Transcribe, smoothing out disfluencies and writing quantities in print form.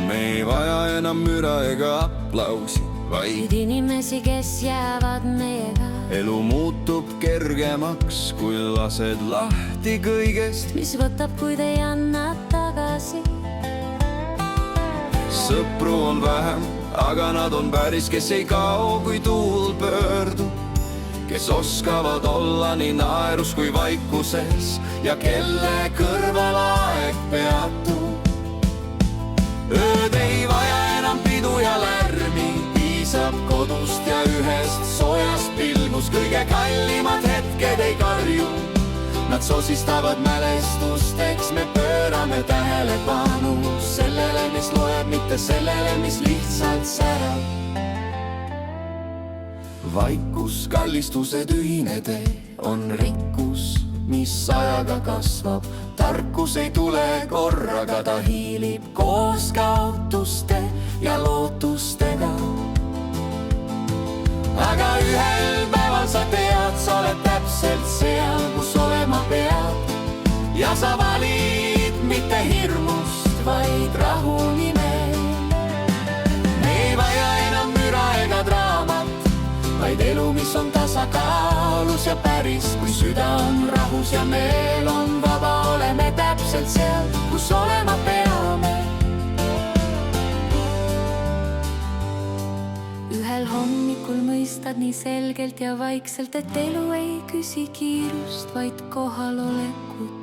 me ei vaja enam müra ega aplausi, vaid inimesi, kes jäävad meiega. elu muutub kergemaks, kui lased lahti kõigest, mis võtab, kuid ei anna tagasi. sõpru on vähem, aga nad on päris, kes ei kao, kui tuul pöördub, kes oskavad olla nii naerus kui vaikuses ja kelle kõrval aeg peatub. ööd ei vaja enam pidu ja lärmi, piisab kodust ja ühest soojast pilgust. kõige kallimad hetked ei karju, nad sosistavad mälestusteks. me pöörame tähelepanu sellele, mis loeb, mitte sellele, mis lihtsalt särab. vaikus, kallistused, ühine tee on rikkus, mis ajaga kasvab. tarkus ei tule korraga, ta hiilib koos kaotuste ja lootustega. aga ühel päeval sa tead, sa oled täpselt seal, kus olema pead. ja sa valid mitte hirmust, vaid rahu nimel. me ei vaja enam müra ega draamat, vaid elu, mis on tasakaalus ja päris. kui süda on rahus ja meel on vaba, oleme täpselt seal, kus olema peame. ühel hommikul mõistad nii selgelt ja vaikselt, et elu ei küsi kiirust, vaid kohalolekut.